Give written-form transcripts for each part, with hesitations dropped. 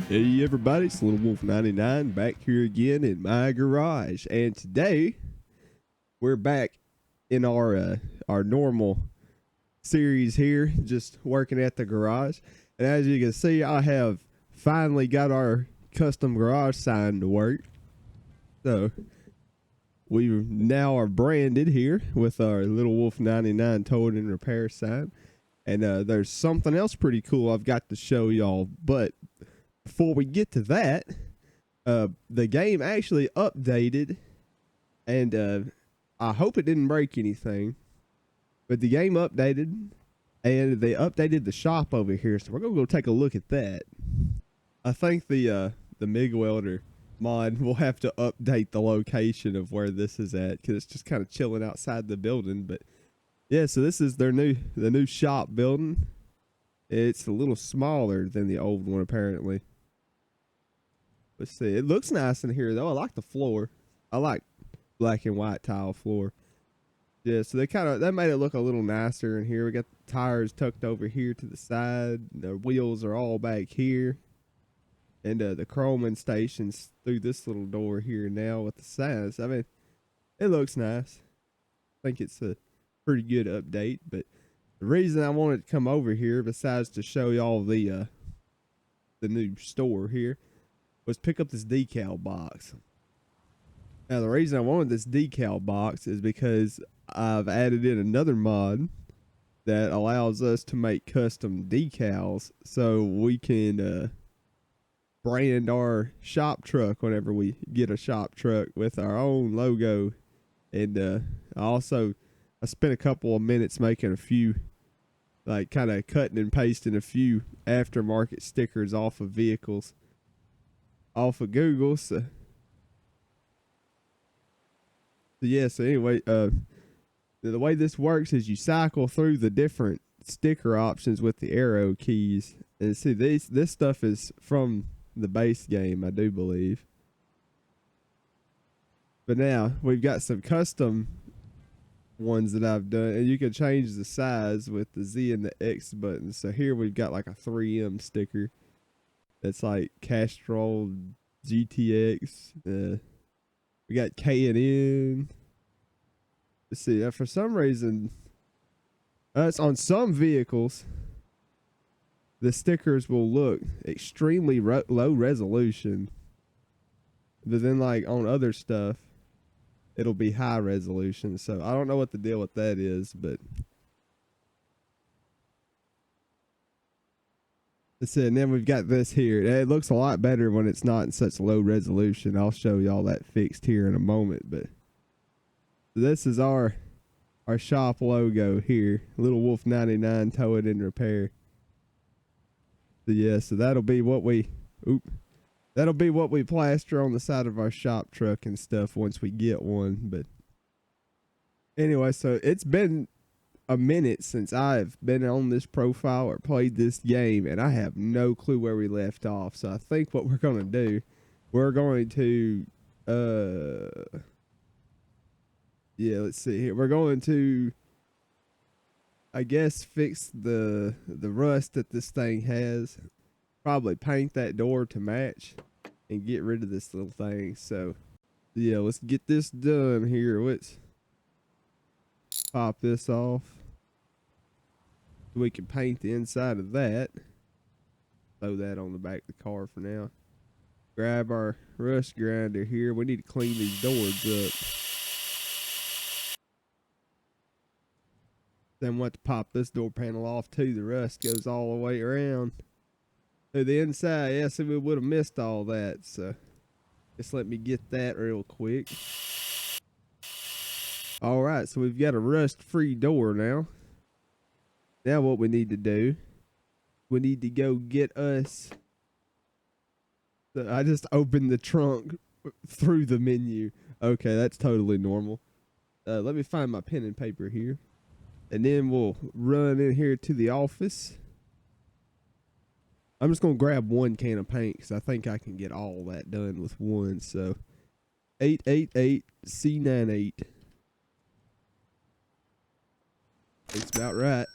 Hey everybody, it's Little Wolf 99 back here again in my garage, and today we're back in our normal series here, just working at the garage. And as you can see, I have finally got our custom garage sign to work. So we now are branded here with our Little Wolf 99 towed and repair sign. And there's something else pretty cool I've got to show y'all, but before we get to that, the game actually updated, and I hope it didn't break anything, but the game updated, and they updated the shop over here, so we're gonna go take a look at that. I think the MIG welder mod will have to update the location of where this is at, because it's just kind of chilling outside the building. But yeah, so this is the new shop building. It's a little smaller than the old one apparently. Let's see. It looks nice in here though. I like the floor. I like black and white tile floor. Yeah, so that made it look a little nicer in here. We got the tires tucked over here to the side. The wheels are all back here. And the chroming station's through this little door here now with the signs. I mean, it looks nice. I think it's a pretty good update, but the reason I wanted to come over here, besides to show y'all the new store here, was pick up this decal box. Now the reason I wanted this decal box is because I've added in another mod that allows us to make custom decals, so we can brand our shop truck whenever we get a shop truck with our own logo. And I spent a couple of minutes making a few, like kind of cutting and pasting a few aftermarket stickers off of vehicles off of Google. So anyway, the way this works is you cycle through the different sticker options with the arrow keys, and see this stuff is from the base game, I do believe. But now we've got some custom ones that I've done, and you can change the size with the Z and the X buttons. So here we've got like a 3M sticker that's like Castrol GTX. We got K and N. Let's see. For some reason, it's on some vehicles, the stickers will look extremely low resolution, but then like on other stuff, it'll be high resolution. So I don't know what the deal with that is, but that's it. And then we've got this here. It looks a lot better when it's not in such low resolution. I'll show y'all that fixed here in a moment. But this is our shop logo here. Little Wolf 99 tow it and repair. So yeah, so that'll be what we plaster on the side of our shop truck and stuff once we get one. But anyway, so it's been a minute since I've been on this profile or played this game, and I have no clue where we left off. So I think what we're going to do, we're going to let's see here. We're going to, I guess, fix the rust that this thing has. Probably paint that door to match and get rid of this little thing. So yeah, let's get this done here. Let's pop this off so we can paint the inside of that. Throw that on the back of the car for now. Grab our rust grinder here. We need to clean these doors up. Then we'll have to pop this door panel off too. The rust goes all the way around to the inside. Yeah, so we would have missed all that. So just let me get that real quick. All right, so we've got a rust-free door now. Now what we need to do, we need to go get us. So I just opened the trunk through the menu. Okay, that's totally normal. Let me find my pen and paper here. And then we'll run in here to the office. I'm just going to grab one can of paint because I think I can get all that done with one. So 888C98. That's about right.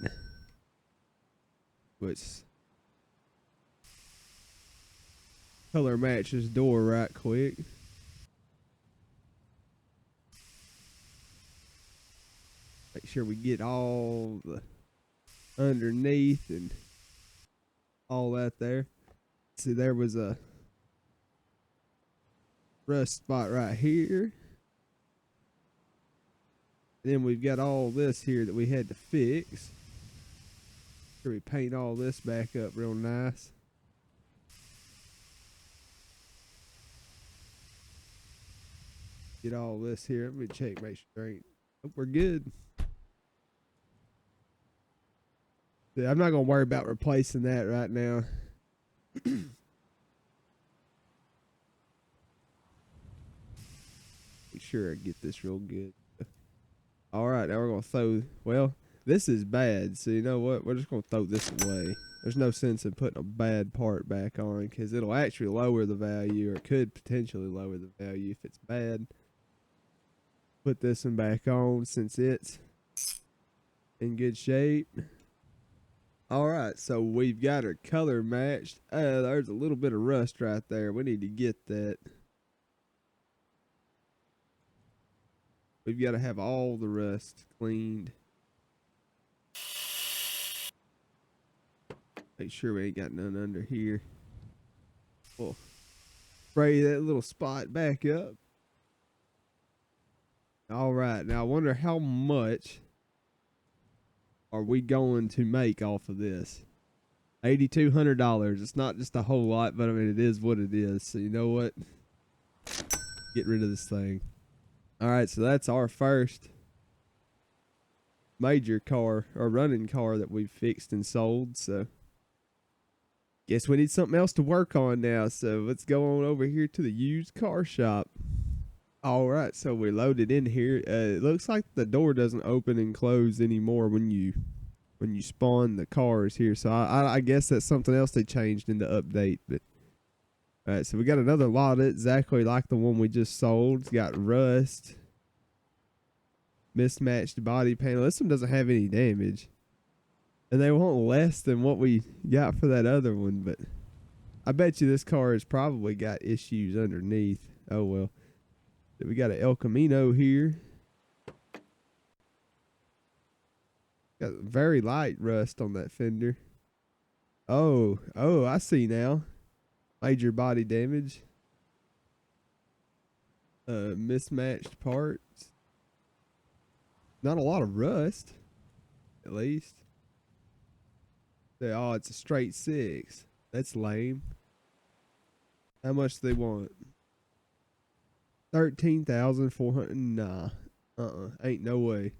Which color match this door right quick. Make sure we get all the underneath and all that there. See, there was a rust spot right here. And then we've got all this here that we had to fix. Sure we paint all this back up real nice. Get all this here. Let me check, make sure ain't. Hope we're good. Yeah, I'm not gonna worry about replacing that right now. Make sure I get this real good. All right, now we're gonna throw. Well, this is bad, so you know what? We're just gonna throw this away. There's no sense in putting a bad part back on because it'll actually lower the value, or could potentially lower the value if it's bad. Put this one back on since it's in good shape. All right, so we've got our color matched. There's a little bit of rust right there. We need to get that. We've got to have all the rust cleaned. Make sure we ain't got none under here. We'll spray that little spot back up. All right, now I wonder how much are we going to make off of this? $8,200. It's not just a whole lot, but I mean, it is what it is. So you know what? Get rid of this thing. All right, so that's our first major car or running car that we've fixed and sold. So guess we need something else to work on now. So let's go on over here to the used car shop. All right, so we're loaded in here. It looks like the door doesn't open and close anymore when you spawn the cars here. So I guess that's something else they changed in the update. But all right, so we got another lot exactly like the one we just sold. It's got rust, mismatched body panel. This one doesn't have any damage, and they want less than what we got for that other one. But I bet you this car has probably got issues underneath. Oh well. We got an El Camino here. Got very light rust on that fender. Oh, I see now. Major body damage. Mismatched parts. Not a lot of rust, at least. Oh, it's a straight 6. That's lame. How much do they want? 13,400. Nah. Ain't no way.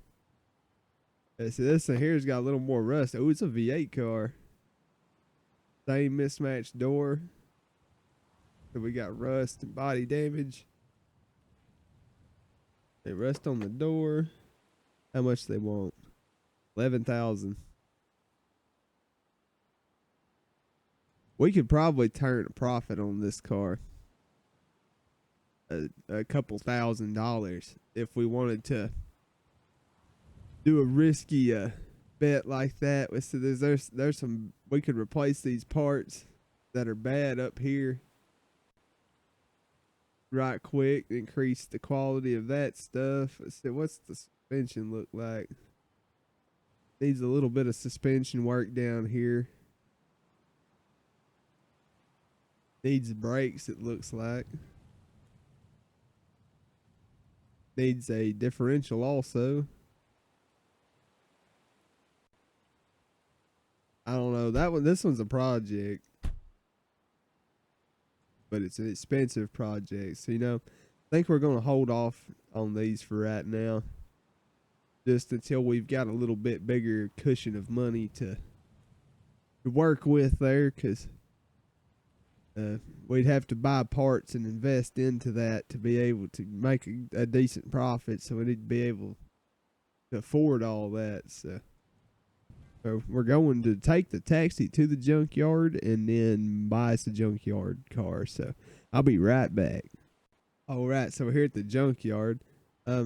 See, this one here's got a little more rust. Oh, it's a V8 car. Same mismatched door. So we got rust and body damage. They rust on the door. How much they want? 11,000. We could probably turn a profit on this car. A couple $1,000 if we wanted to do a risky bet like that. So there's some, we could replace these parts that are bad up here right quick, increase the quality of that stuff. Let's see, what's the suspension look like? Needs a little bit of suspension work down here. Needs brakes, it looks like. Needs a differential also. I don't know. This one's a project. But it's an expensive project. So, you know, I think we're going to hold off on these for right now. Just until we've got a little bit bigger cushion of money to work with there. Because we'd have to buy parts and invest into that to be able to make a decent profit. So we need to be able to afford all that. So we're going to take the taxi to the junkyard and then buy us a junkyard car. So I'll be right back. All right, so we're here at the junkyard. I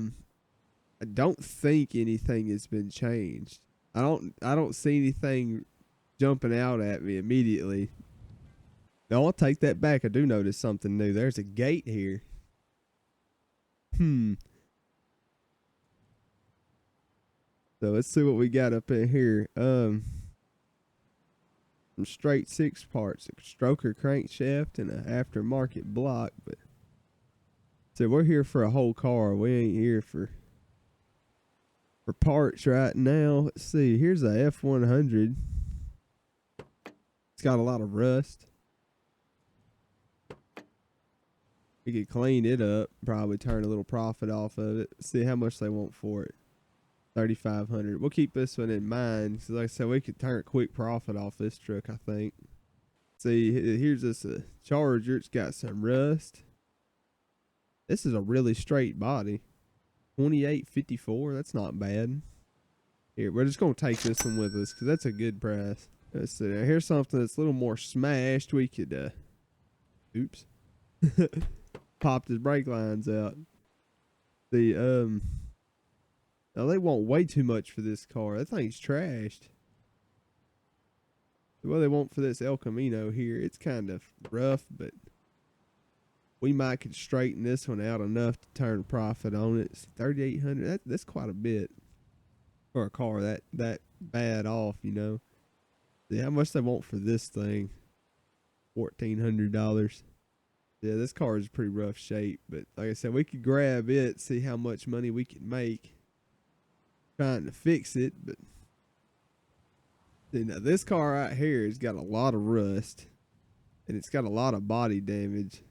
don't think anything has been changed. I don't see anything jumping out at me immediately. No, I'll take that back. I do notice something new. There's a gate here. So let's see what we got up in here. Some straight 6 parts, a stroker crankshaft, and an aftermarket block. But so we're here for a whole car. We ain't here for parts right now. Let's see. Here's a F100. It's got a lot of rust. We could clean it up, probably turn a little profit off of it. See how much they want for it. 3,500. We'll keep this one in mind. So like I said, we could turn a quick profit off this truck, I think. See, here's this Charger. It's got some rust. This is a really straight body. 2854. That's not bad. Here, we're just gonna take this one with us because that's a good price. Let's see. Now here's something that's a little more smashed. We could oops. Popped his brake lines out. Now they want way too much for this car. That thing's trashed. What they want for this El Camino here, it's kind of rough, but we might could straighten this one out enough to turn a profit on it. It's 3,800. That's quite a bit for a car that bad off, you know. See how much they want for this thing. $1,400. Yeah, this car is pretty rough shape, but like I said, we could grab it, see how much money we could make trying to fix it. But see, now this car right here has got a lot of rust and it's got a lot of body damage.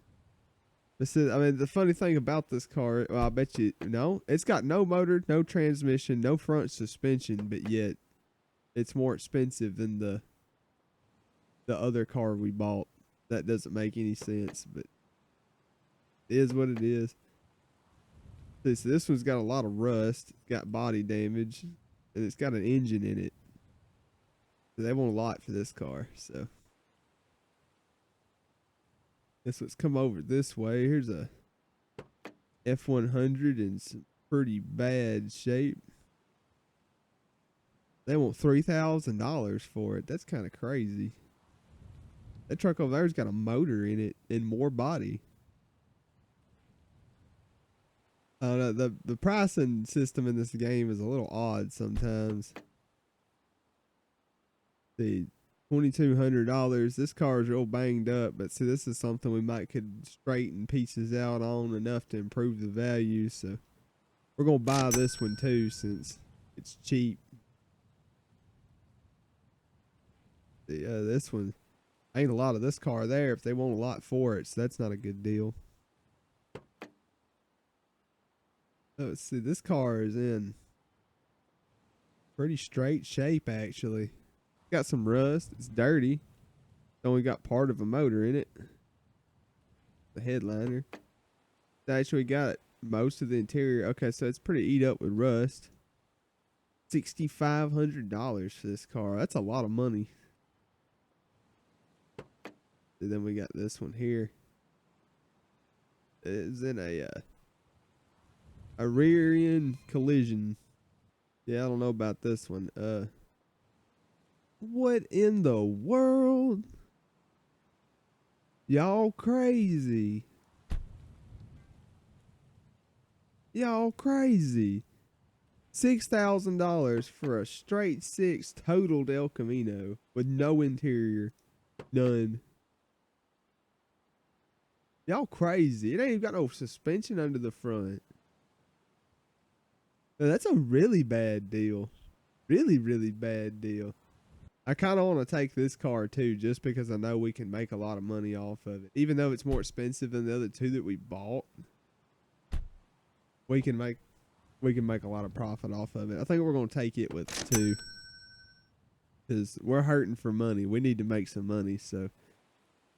But see, I mean, the funny thing about this car, well, I bet you no, it's got no motor, no transmission, no front suspension, but yet it's more expensive than the other car we bought. That doesn't make any sense, but it is what it is. See, so this one's got a lot of rust, it's got body damage, and it's got an engine in it. So they want a lot for this car, so. Guess let's come over this way. Here's a F100 in some pretty bad shape. They want $3,000 for it. That's kind of crazy. That truck over there's got a motor in it and more body. I don't know, the pricing system in this game is a little odd sometimes. See, $2,200. This car is real banged up, but see, this is something we might could straighten pieces out on enough to improve the value. So we're gonna buy this one too since it's cheap. Yeah, this one ain't a lot of this car there if they want a lot for it, so that's not a good deal. Oh, let's see, this car is in pretty straight shape actually. Got some rust, it's dirty. It's only got part of a motor in it. The headliner. It's actually got most of the interior. Okay, so it's pretty eat up with rust. $6,500 for this car. That's a lot of money. And then we got this one here. It's in a rear end collision. Yeah, I don't know about this one. What in the world? Y'all crazy. Y'all crazy. $6,000 for a straight 6 totaled El Camino with no interior. None. Y'all crazy. It ain't even got no suspension under the front. Now, that's a really bad deal. Really, really bad deal. I kind of want to take this car too, just because I know we can make a lot of money off of it. Even though it's more expensive than the other two that we bought, we can make a lot of profit off of it. I think we're going to take it with us too, because we're hurting for money. We need to make some money, so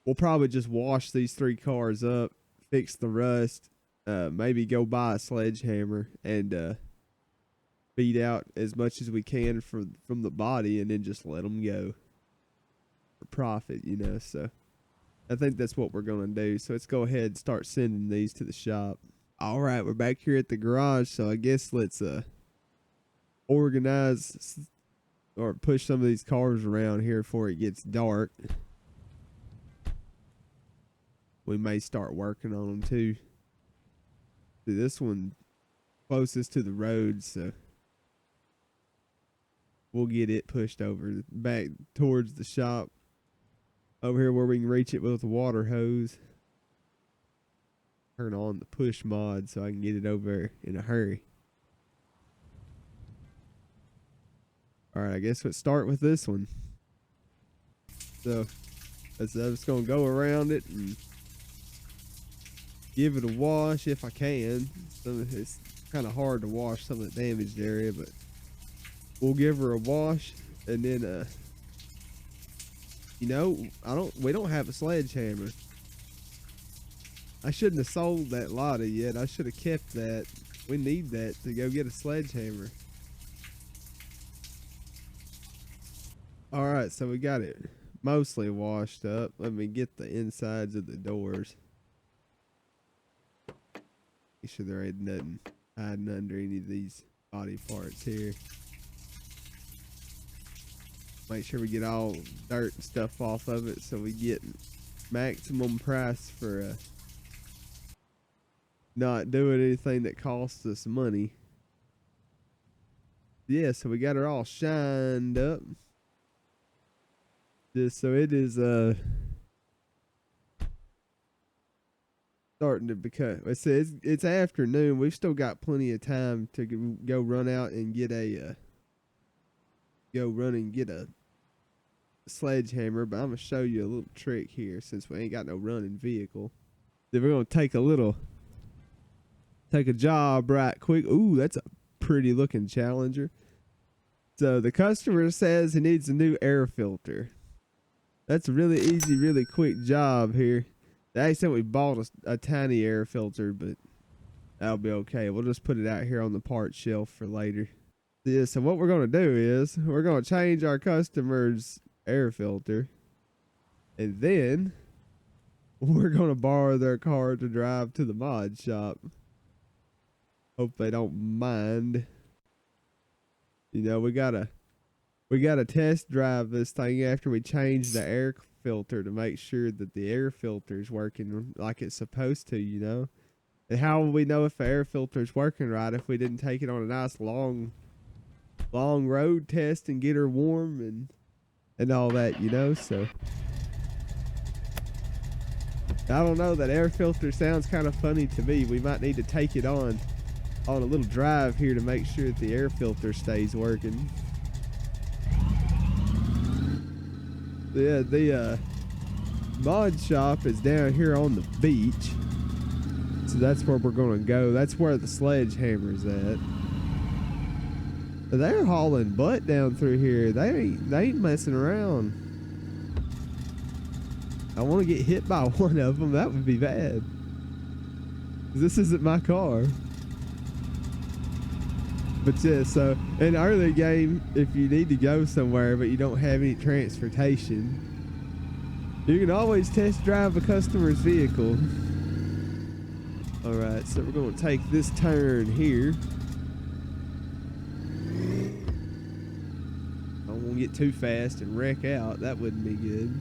we'll probably just wash these 3 cars up, fix the rust, maybe go buy a sledgehammer and beat out as much as we can from the body, and then just let them go for profit, you know. So I think that's what we're going to do. So let's go ahead and start sending these to the shop. All right, we're back here at the garage, so I guess let's organize or push some of these cars around here before it gets dark. we may start working on them too. See, this one closest to the road, so we'll get it pushed over back towards the shop over here where we can reach it with a water hose. Turn on the push mod so I can get it over in a hurry. Alright, I guess let's start with this one. So I'm just going to go around it and give it a wash if I can. It's kind of hard to wash some of the damaged area, but we'll give her a wash. And then, you know, we don't have a sledgehammer. I shouldn't have sold that Lotta yet. I should have kept that. We need that to go get a sledgehammer. Alright, so we got it mostly washed up. Let me get the insides of the doors. Make sure there ain't nothing hiding under any of these body parts here. Make sure we get all dirt and stuff off of it so we get maximum price for not doing anything that costs us money. Yeah, so we got her all shined up. Just so it is starting to become, it's afternoon. We've still got plenty of time to go run out and get a sledgehammer, but I'm gonna show you a little trick here since we ain't got no running vehicle. Then we're gonna take a job right quick. Ooh, that's a pretty looking Challenger. So the customer says he needs a new air filter. That's a really easy, really quick job here. They said we bought a tiny air filter, but that'll be okay. We'll just put it out here on the parts shelf for later. Yeah, so what we're going to do is we're going to change our customer's air filter. And then we're going to borrow their car to drive to the mod shop. Hope they don't mind. You know, we gotta test drive this thing after we change the air filter to make sure that the air filter is working like it's supposed to, you know. And how will we know if the air filter is working right if we didn't take it on a nice long road test and get her warm and all that, you know? So I don't know, that air filter sounds kind of funny to me. We might need to take it on a little drive here to make sure that the air filter stays working. Yeah, the mod shop is down here on the beach. So that's where we're going to go. That's where the sledgehammer's at. They're hauling butt down through here. They ain't messing around. I want to get hit by one of them. That would be bad. This isn't my car. But yeah, so in early game, if you need to go somewhere but you don't have any transportation, you can always test drive a customer's vehicle. Alright, so we're going to take this turn here. I don't want to get too fast and wreck out. That wouldn't be good.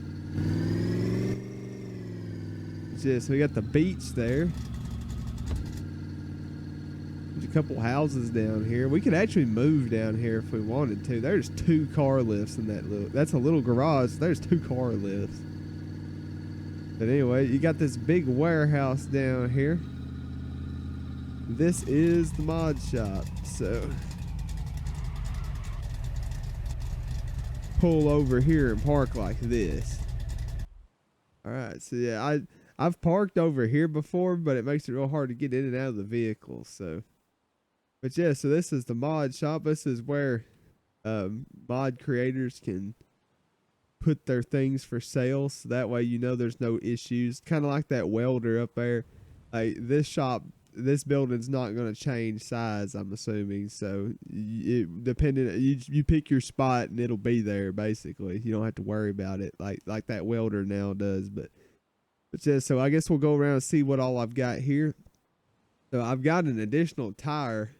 Yeah, so we got the beach there. There's a couple houses down here. We could actually move down here if we wanted to. There's 2 car lifts in that that's a little garage. There's 2 car lifts. But anyway, you got this big warehouse down here. This is the mod shop. So pull over here and park like this. Alright, so yeah, I've parked over here before, but it makes it real hard to get in and out of the vehicle, so. But yeah, so this is the mod shop. This is where mod creators can put their things for sale, so that way you know there's no issues. Kind of like that welder up there. This building's not going to change size, I'm assuming. So you pick your spot and it'll be there. Basically, you don't have to worry about it like that welder now does. But yeah, so I guess we'll go around and see what all I've got here. So I've got an additional tire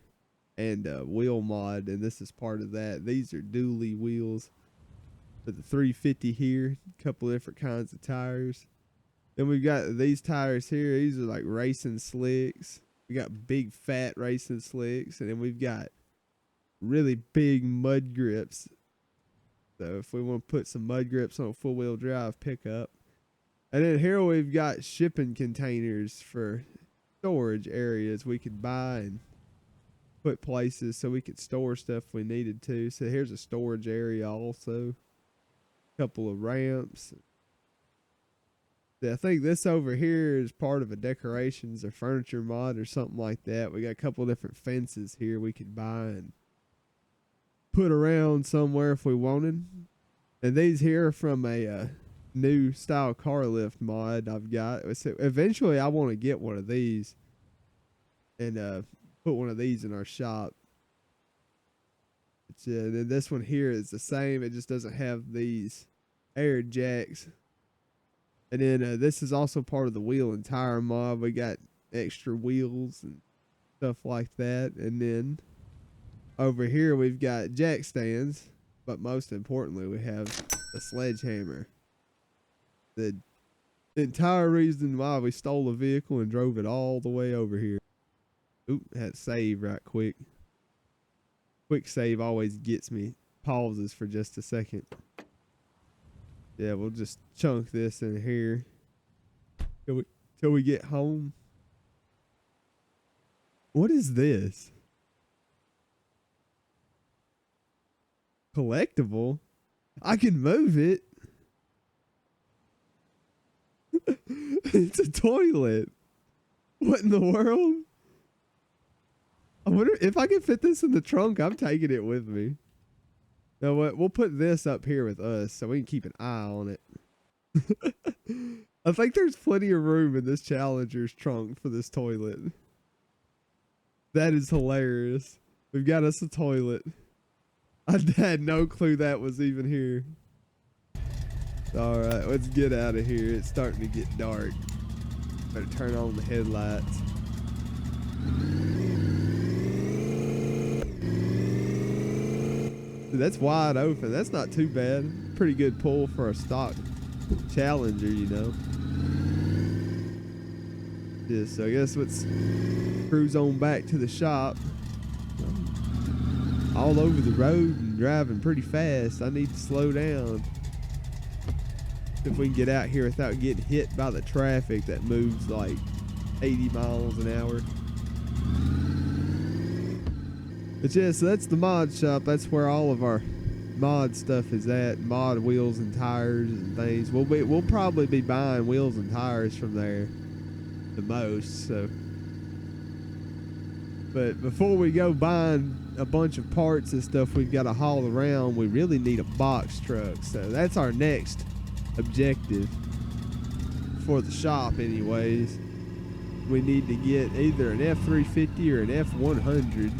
and wheel mod, and this is part of that. These are dually wheels for the 350 here. A couple different kinds of tires. Then we've got these tires here. These are like racing slicks. We got big fat racing slicks, and then we've got really big mud grips. So if we want to put some mud grips on a four-wheel drive pickup. And then here we've got shipping containers for storage areas we could buy and put places so we could store stuff we needed to. So here's a storage area also. A couple of ramps. I think this over here is part of a decorations or furniture mod or something like that. We got a couple of different fences here we could buy and put around somewhere if we wanted. And these here are from a new style car lift mod I've got. So eventually I want to get one of these and put one of these in our shop. But yeah, then this one here is the same. It just doesn't have these air jacks. And then this is also part of the wheel and tire mod. We got extra wheels and stuff like that. And then over here we've got jack stands. But most importantly, we have a sledgehammer. The entire reason why we stole a vehicle and drove it all the way over here. Oop, had to save right quick. Quick save always gets me. Pauses for just a second. Yeah, we'll just chunk this in here till we get home. What is this? Collectible? I can move it. It's a toilet. What in the world? I wonder if I can fit this in the trunk. I'm taking it with me. Now what? We'll put this up here with us so we can keep an eye on it. I think there's plenty of room in this Challenger's trunk for this toilet. That is hilarious. We've got us a toilet. I had no clue that was even here. All right, let's get out of here. It's starting to get dark. Better turn on the headlights. Dude, that's wide open. That's not too bad. Pretty good pull for a stock Challenger, you know. Yeah, so I guess let's cruise on back to the shop. All over the road and driving pretty fast. I need to slow down. If we can get out here without getting hit by the traffic that moves like 80 miles an hour. But yeah, so that's the mod shop. That's where all of our mod stuff is at. Mod wheels and tires and things. We'll probably be buying wheels and tires from there the most. So, but before we go buying a bunch of parts and stuff we've got to haul around, we really need a box truck. So that's our next objective for the shop anyways. We need to get either an F350 or an F100.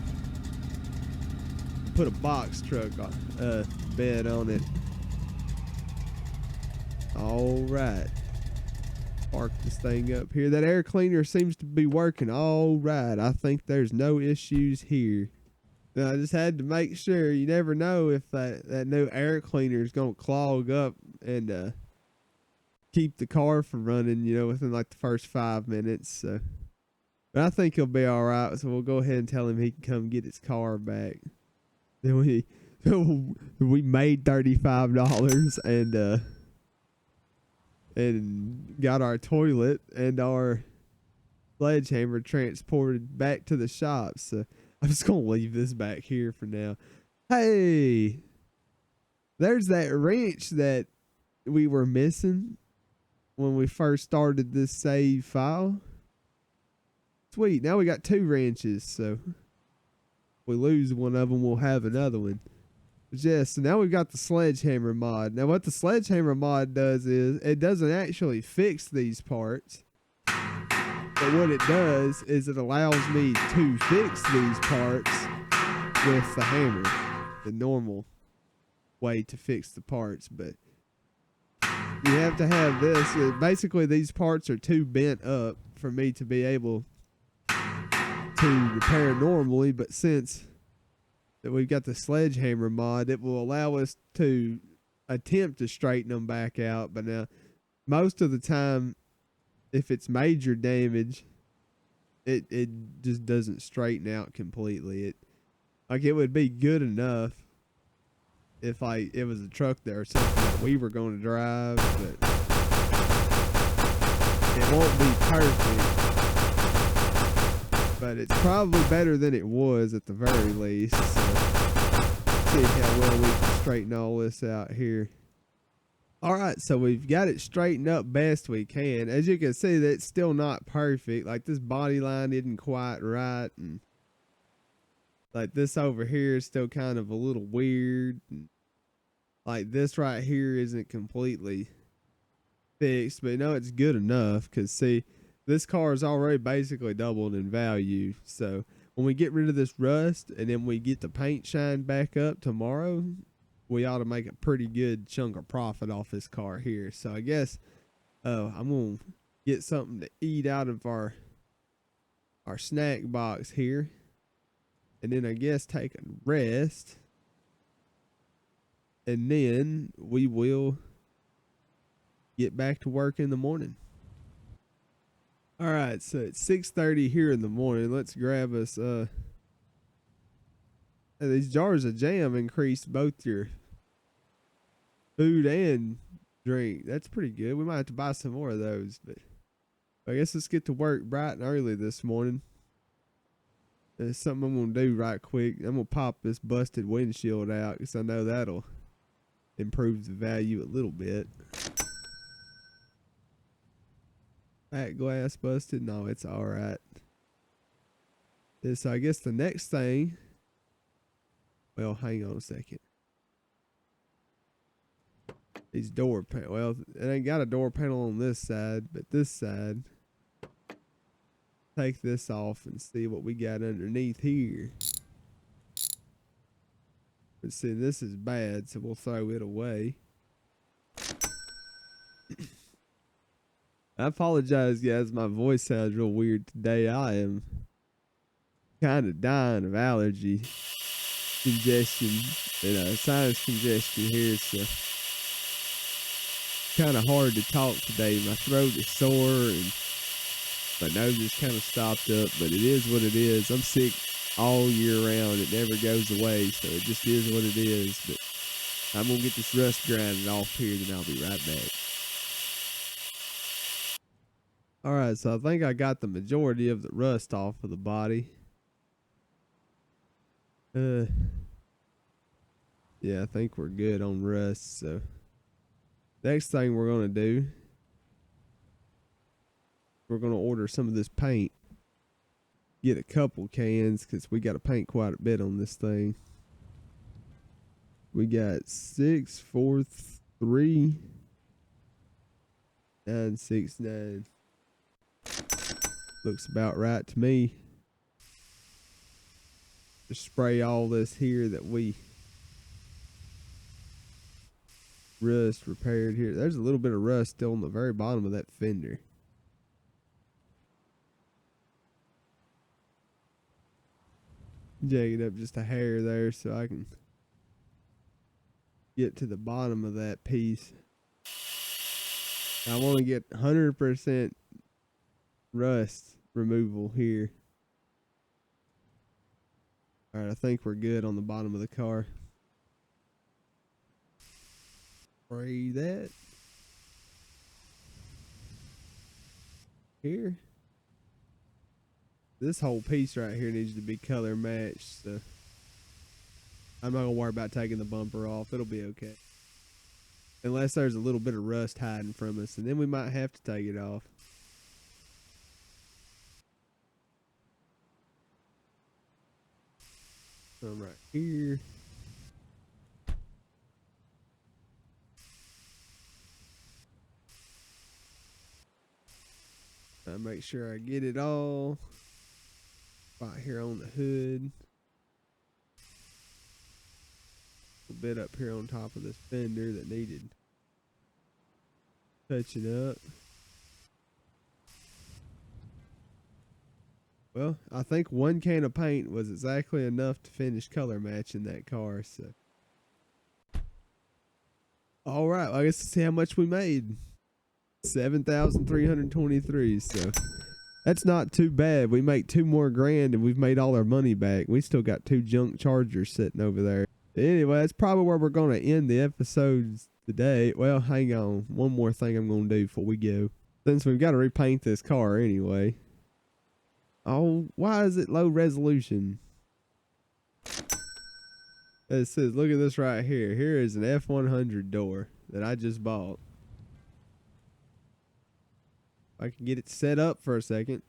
Put a box truck bed on it. All right. Park this thing up here. That air cleaner seems to be working all right. I think there's no issues here. Now, I just had to make sure. You never know if that new air cleaner is going to clog up and keep the car from running, you know, within like the first 5 minutes. So, but I think he'll be all right. So we'll go ahead and tell him he can come get his car back. Then we made $35 and got our toilet and our sledgehammer transported back to the shop. So I'm just gonna leave this back here for now. Hey, there's that wrench that we were missing when we first started this save file. Sweet, now we got 2 wrenches, so we lose one of them, we'll have another one. But yeah, so now we've got the sledgehammer mod. Now what the sledgehammer mod does is it doesn't actually fix these parts, but what it does is it allows me to fix these parts with the hammer, the normal way to fix the parts. But you have to have this. Basically these parts are too bent up for me to be able to repair normally, but since that we've got the sledgehammer mod, it will allow us to attempt to straighten them back out. But now most of the time if it's major damage, it just doesn't straighten out completely. It would be good enough if like it was a truck there or something that we were going to drive, but it won't be perfect. But it's probably better than it was at the very least. So see how well we can straighten all this out here. Alright, so we've got it straightened up best we can. As you can see, that's still not perfect. Like this body line isn't quite right, and like this over here is still kind of a little weird. And like this right here isn't completely fixed, but no, it's good enough because see, this car is already basically doubled in value. So when we get rid of this rust and then we get the paint shined back up tomorrow, we ought to make a pretty good chunk of profit off this car here. So I guess I'm going to get something to eat out of our snack box here. And then I guess take a rest. And then we will get back to work in the morning. All right, so it's 6:30 here in the morning. Let's grab us these jars of jam increase both your food and drink. That's pretty good. We might have to buy some more of those, but I guess let's get to work bright and early this morning. There's something I'm going to do right quick. I'm going to pop this busted windshield out because I know that'll improve the value a little bit. Back glass busted. No, it's all right. So I guess the next thing. Well, hang on a second. These door panel. Well, it ain't got a door panel on this side, but this side. Take this off and see what we got underneath here. But see, this is bad, so we'll throw it away. I apologize, guys. My voice sounds real weird today. I am kind of dying of allergy, congestion, sinus congestion here. So kind of hard to talk today. My throat is sore and my nose is kind of stopped up, but it is what it is. I'm sick all year round. It never goes away, so it just is what it is. But I'm going to get this rust grinded off here, then I'll be right back. Alright, so I think I got the majority of the rust off of the body. Yeah, I think we're good on rust, so next thing we're going to do, we're going to order some of this paint. Get a couple cans because we got to paint quite a bit on this thing. We got 6, 4, 3, 9, 6, 9. Looks about right to me. Just spray all this here that we rust repaired here. There's a little bit of rust still on the very bottom of that fender. Jag it up just a hair there so I can get to the bottom of that piece. I want to get 100% rust removal here. Alright, I think we're good on the bottom of the car. Spray that. Here. This whole piece right here needs to be color matched, so I'm not gonna worry about taking the bumper off. It'll be okay. Unless there's a little bit of rust hiding from us, and then we might have to take it off. Some right here. I make sure I get it all. Right here on the hood. A bit up here on top of this fender that needed touching up. Well, I think one can of paint was exactly enough to finish color matching that car. So, all right, well, I guess let's see how much we made. 7,323. So that's not too bad. We make 2 more grand and we've made all our money back. We still got 2 junk chargers sitting over there. Anyway, that's probably where we're going to end the episodes today. Well, hang on. One more thing I'm going to do before we go. Since we've got to repaint this car anyway. Oh, why is it low resolution? It says, look at this right here. Here is an F100 door that I just bought. I can get it set up for a second.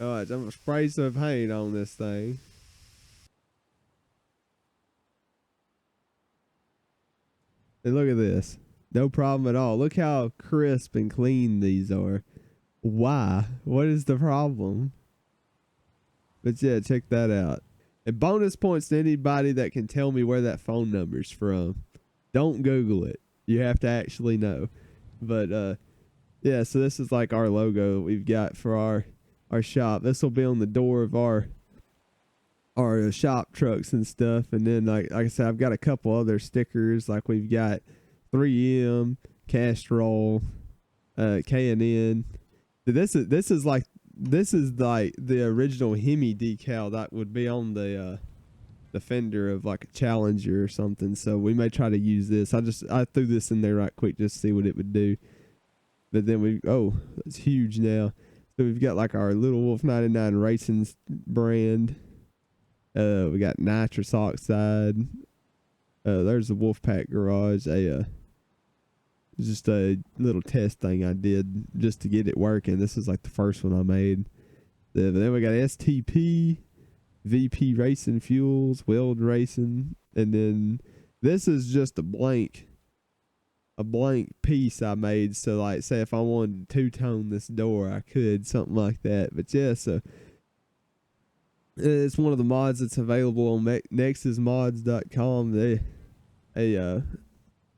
Alright, I'm gonna spray some paint on this thing. And look at this. No problem at all. Look how crisp and clean these are. Why? What is the problem? But yeah, check that out. And bonus points to anybody that can tell me where that phone number's from. Don't Google it. You have to actually know. But yeah, so this is like our logo we've got for our shop. This will be on the door of our shop trucks and stuff. And then like I said, I've got a couple other stickers. Like we've got 3M, Castrol, K&N. This is like the original Hemi decal that would be on the fender of like a Challenger or something. So we may try to use this. I threw this in there right quick just to see what it would do. But then it's huge now. So we've got like our Little Wolf 99 Racing brand. We got nitrous oxide. There's the Wolfpack Garage. Just a little test thing I did just to get it working. This is like the first one I made. Then we got STP, VP Racing Fuels, Weld Racing, and then this is just a blank piece I made. So like, say if I wanted to two-tone this door, I could, something like that. But yeah, so it's one of the mods that's available on nexusmods.com. A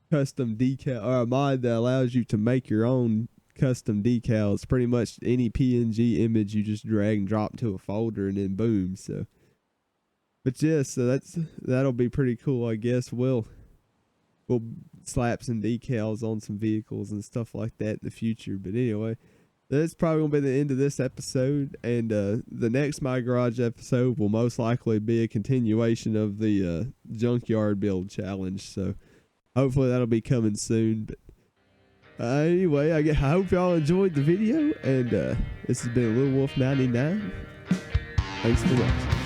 custom decal, or a mod that allows you to make your own custom decals. Pretty much any PNG image you just drag and drop to a folder and then boom. So, but yeah, so that'll be pretty cool. I guess we'll slap some decals on some vehicles and stuff like that in the future. But anyway, that's probably gonna be the end of this episode, and the next My Garage episode will most likely be a continuation of the Junkyard build challenge. So hopefully that'll be coming soon. But anyway, I hope y'all enjoyed the video, and this has been Little Wolf 99. Thanks for watching.